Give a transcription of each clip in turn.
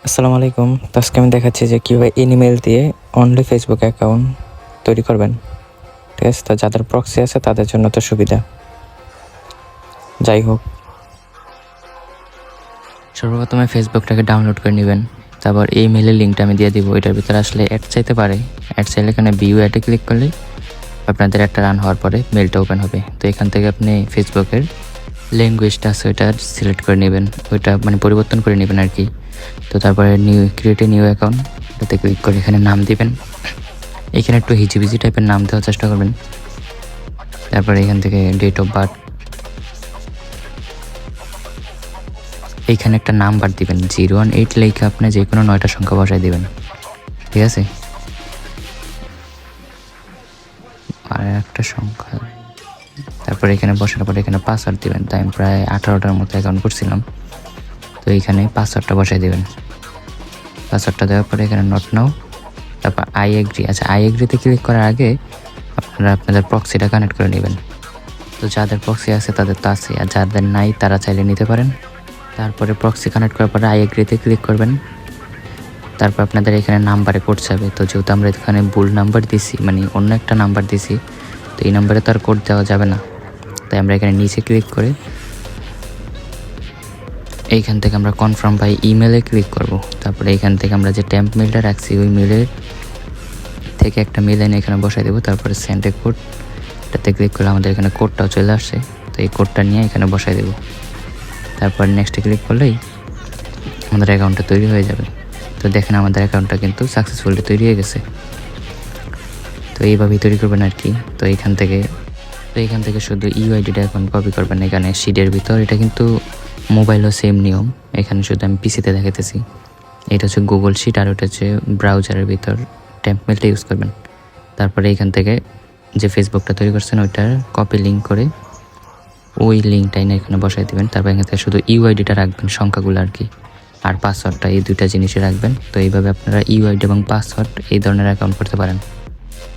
আসসালামু আলাইকুম। তো আজকে আমি দেখাচ্ছি যে কীভাবে ইমেল দিয়ে অনলি ফেসবুক অ্যাকাউন্ট তৈরি করবেন। ঠিক আছে, তো যাদের প্রক্সি আছে তাদের জন্য তো সুবিধা। যাই হোক, সর্বপ্রথমে ফেসবুকটাকে ডাউনলোড করে নেবেন। তারপর এই মেলের লিঙ্কটা আমি দিয়ে দিব। এটার ভিতরে আসলে অ্যাড চাইতে পারে, অ্যাড চাইলে এখানে ভিউ অ্যাডে ক্লিক করলে আপনাদের একটা রান হওয়ার পরে মেলটা ওপেন হবে। তো এখান থেকে আপনি ফেসবুকের ল্যাঙ্গুয়েজটা আছে ওইটা সিলেক্ট করে নেবেন, ওইটা মানে পরিবর্তন করে নেবেন আর কি। তো তারপরে ক্রিয়েট এ নিউ অ্যাকাউন্ট এটাতে ক্লিক করে এখানে নাম দিবেন। এখানে একটু হিজিবিজি টাইপের নাম দেওয়ার চেষ্টা করবেন। তারপরে এখান থেকে ডেট অফ বার্থ, এইখানে একটা নাম্বার দিবেন 018 লিখে আপনি যে কোনো 9টা সংখ্যা বসায় দিবেন। ঠিক আছে, আর একটা সংখ্যা, তারপরে এখানে বসার পরে এখানে পাসওয়ার্ড দিবেন। তাই আমি প্রায় 18টার মতো অ্যাকাউন্ট করছিলাম, তো এইখানে পাসওয়ার্ডটা বসাই দেবেন। পাসওয়ার্ডটা দেওয়ার পরে এখানে নট নাও, তারপর আই এগ্রি। আচ্ছা, আই এগ্রিতে ক্লিক করার আগে আপনারা আপনাদের প্রক্সিটা কানেক্ট করে নেবেন। তো যাদের প্রক্সি আছে তাদের তো আছে, আর যাদের নাই তারা চাইলে নিতে পারেন। তারপরে প্রক্সি কানেক্ট করার পরে আই এগ্রিতে ক্লিক করবেন। তারপর আপনাদের এখানে নাম্বারে কোড যাবে। তো যেহেতু আমরা এখানে ভুল নাম্বার দিছি, মানে অন্য একটা নাম্বার দিছি, তো এই নাম্বারে তো আর কোড দেওয়া যাবে না। তাই আমরা এখানে নিচে ক্লিক করে এইখান থেকে আমরা কনফার্ম বাই ইমেলে ক্লিক করব। তারপরে এইখান থেকে আমরা যে টেম্প মেলটা রাখছি ওই মেলের থেকে একটা মেল এনে এখানে বসাই দেবো। তারপরে সেন্ড এ কোড, এটাতে ক্লিক করলে আমাদের এখানে কোডটাও চলে আসছে। তো এই কোডটা নিয়ে এখানে বসাই দেবো। তারপর নেক্সটে ক্লিক করলেই আমাদের অ্যাকাউন্টটা তৈরি হয়ে যাবে। তো দেখেন আমাদের অ্যাকাউন্টটা কিন্তু সাকসেসফুলি তৈরি হয়ে গেছে। তো এইভাবেই তৈরি করবেন আর কি। তো এইখান থেকে শুধু ইউআইডিটা এখন কপি করবেন এখানে শিটের ভিতর। এটা কিন্তু মোবাইলও সেম নিয়ম, এখানে শুধু আমি পিসিতে দেখাতেছি। এটা হচ্ছে গুগল শিট, আর ওটা হচ্ছে ব্রাউজারের ভিতর টেম্পমেলটা ইউজ করবেন। তারপরে এইখান থেকে যে ফেসবুকটা তৈরি করছেন ওইটার কপি লিঙ্ক করে ওই লিঙ্কটাই না এখানে বসাই দেবেন। তারপর এখান থেকে শুধু ইউআইডিটা রাখবেন, সংখ্যাগুলো আর কি, আর পাসওয়ার্ডটা, এই দুইটা জিনিসই রাখবেন। তো এইভাবে আপনারা ইউআইডি এবং পাসওয়ার্ড এই ধরনের অ্যাকাউন্ট করতে পারেন।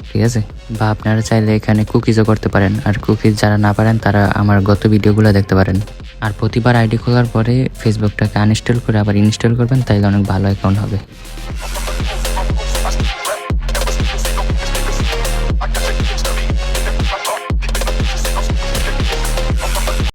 ঠিক আছে, বা আপনারা চাইলে এখানে কুকিজও করতে পারেন। আর কুকিজ যারা না পারেন তারা আমার গত ভিডিওগুলো দেখতে পারেন। আর প্রতিবার আইডি খোলার পরে ফেসবুকটাকে আনইনস্টল করে আবার ইনস্টল করবেন, তাইলে অনেক ভালো অ্যাকাউন্ট হবে।